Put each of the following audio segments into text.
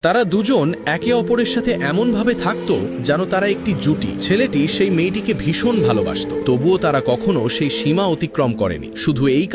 তারা দুজন একে অপরের সাথে এমনভাবে থাকত যেন তারা একটি জুটি। ছেলেটি সেই মেয়েটিকে ভীষণ ভালোবাসত, তবুও তারা কখনো সেই সীমা অতিক্রম করেনি, শুধু এই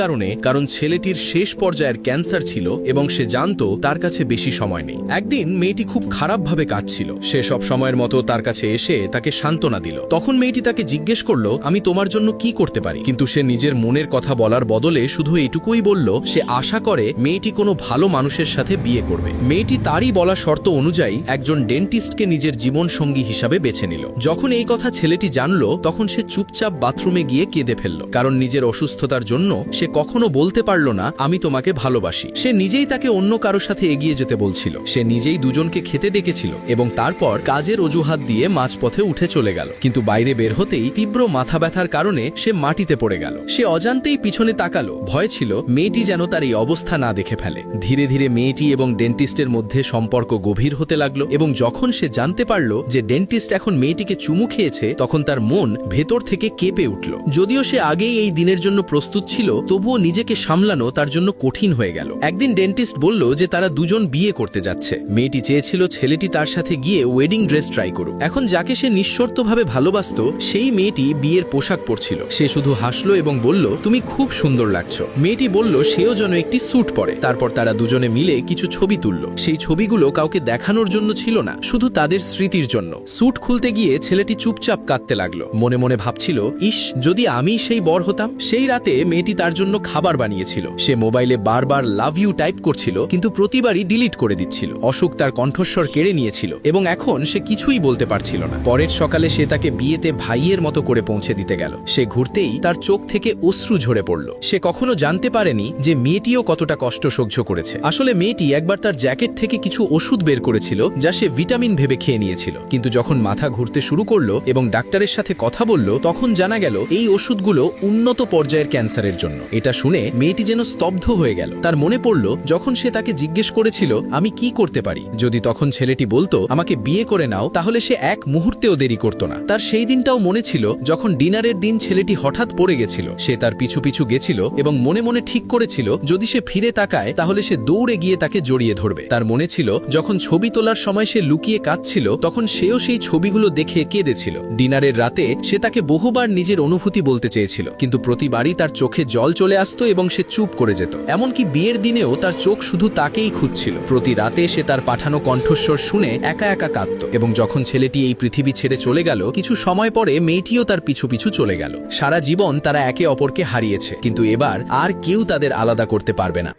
কারণ ছেলেটির শেষ পর্যায়ের ক্যান্সার ছিল এবং সে জানত তার কাছে বেশি সময় নেই। একদিন মেয়েটি খুব খারাপভাবে কাঁদছিল। সে সব সময়ের মতো তার কাছে এসে তাকে সান্ত্বনা দিল। তখন মেয়েটি তাকে জিজ্ঞেস করল, আমি তোমার জন্য কি করতে পারি? কিন্তু সে নিজের মনের কথা বলার বদলে শুধু এটুকুই বলল সে আশা করে মেয়েটি কোনো ভালো মানুষের সাথে বিয়ে করবে। মেয়েটি তারই বলা শর্ত অনুযায়ী একজন ডেন্টিস্টকে নিজের জীবন সঙ্গী হিসাবে বেছে নিল। যখন এই কথা ছেলেটি জানল তখন সে চুপচাপ বাথরুমে গিয়ে কেঁদে ফেলল, কারণ নিজের অসুস্থতার জন্য সে কখনো বলতে পারল না আমি তোমাকে ভালোবাসি। সে নিজেই তাকে অন্য কারো সাথে এগিয়ে যেতে বলছিল। সে নিজেই দুজনকে খেতে ডেকেছিল এবং তারপর কাজের অজুহাত দিয়ে মাঝপথে উঠে চলে গেল। কিন্তু বাইরে বের হতেই তীব্র মাথা ব্যথার কারণে সে মাটিতে পড়ে গেল। সে অজান্তেই পিছনে তাকালো। ভয় ছিল মেয়েটি যেন তার এই অবস্থা না দেখে ফেলে। ধীরে ধীরে মেয়েটি এবং ডেন্টিস্টের মধ্যে সম্পর্ক গভীর হতে লাগলো এবং যখন সে জানতে পারল যে ডেন্টিস্ট এখন মেয়েটিকে চুমু খেয়েছে তখন তার মন ভেতর থেকে কেঁপে উঠল। যদিও সে আগেই এই দিনের জন্য প্রস্তুত ছিল, তবুও নিজেকে সামলানো তার জন্য কঠিন হয়ে গেল। একদিন ডেন্টিস্ট বলল যে তারা দুজন বিয়ে করতে যাচ্ছে। মেয়েটি চেয়েছিল ছেলেটি তার সাথে গিয়ে ওয়েডিং ড্রেস ট্রাই করুক। এখন যাকে সে নিঃশর্তভাবে ভালোবাসত সেই মেয়েটি বিয়ের পোশাক পরছিল। সে শুধু হাসলো এবং বলল, তুমি খুব সুন্দর লাগছো। মেয়েটি বলল সেও যেন একটি স্যুট পরে। তারপর তারা দুজনে মিলে কিছু ছবি তুলল। সেই ছবিগুলো কাউকে দেখানোর জন্য ছিল না, শুধু তাদের স্মৃতির জন্য। স্যুট খুলতে গিয়ে ছেলেটি চুপচাপ কাঁদতে লাগলো। মনে মনে ভাবছিল, ইস, যদি আমি সেই বর হতাম। সেই রাতে মেয়েটি তার জন্য খাবার বানিয়েছিল। সে মোবাইলে বারবার লাভ ইউ টাইপ করছিল, কিন্তু প্রতিবারই ডিলিট করে দিচ্ছিল। অসুখ তার কণ্ঠস্বর কেড়ে নিয়েছিল এবং এখন সে কিছুই বলতে পারছিল না। পরের সকালে সে তাকে বিয়েতে ভাইয়ের মতো করে পৌঁছে দিতে গেল। সে ঘুরতেই তার চোখ থেকে অশ্রু ঝরে পড়ল। সে কখনো জানতে পারেনি যে মেয়েটিও কতটা কষ্ট সহ্য করেছে। আসলে মেয়েটি একবার তার জ্যাকেট থেকে কিছু ওষুধ বের করেছিল যা সে ভিটামিন ভেবে খেয়ে নিয়েছিল। কিন্তু যখন মাথা ঘুরতে শুরু করলো এবং ডাক্তারের সাথে কথা বলল তখন জানা গেল এই ওষুধগুলো উন্নত পর্যায়ের ক্যান্সারের জন্য। এটা শুনে মেয়েটি যেন স্তব্ধ হয়ে গেল। তার মনে পড়ল যখন সে তাকে জিজ্ঞেস করেছিল আমি কি করতে পারি। যদি তখন ছেলেটি বলতো আমাকে বিয়ে করে নাও, তাহলে সে এক মুহূর্তেও দেরি করত না। তার সেই দিনটাও মনে ছিল যখন ডিনারের দিন ছেলেটি হঠাৎ পড়ে গেছিল। সে তার পিছু পিছু গেছিল এবং মনে মনে ঠিক করেছিল যদি সে ফিরে তাকায় তাহলে সে দৌড়ে গিয়ে তাকে জড়িয়ে ধরবে। তার মনে ছিল যখন ছবি তোলার সময় সে লুকিয়ে কাঁদছিল তখন সেও সেই ছবিগুলো দেখে কেঁদেছিল। ডিনারের রাতে সে তাকে বহুবার নিজের অনুভূতি বলতে চেয়েছিল, কিন্তু প্রতিবারই তার চোখে জল চলে আসতো এবং সে চুপ করে যেত। এমনকি বিয়ের দিনেও তার চোখ শুধু তাকেই খুঁজছিল। প্রতি রাতে সে তার পাঠানো কণ্ঠস্বর শুনে একা একা কাঁদত। এবং যখন ছেলেটি এই পৃথিবী ছেড়ে চলে গেল কিছু সময় পরে মেয়েটিও তার পিছু পিছু চলে গেল। সারা জীবন তারা একে অপরকে হারিয়েছে, কিন্তু এবার আর কেউ তাদের আলাদা করতে পারবে না।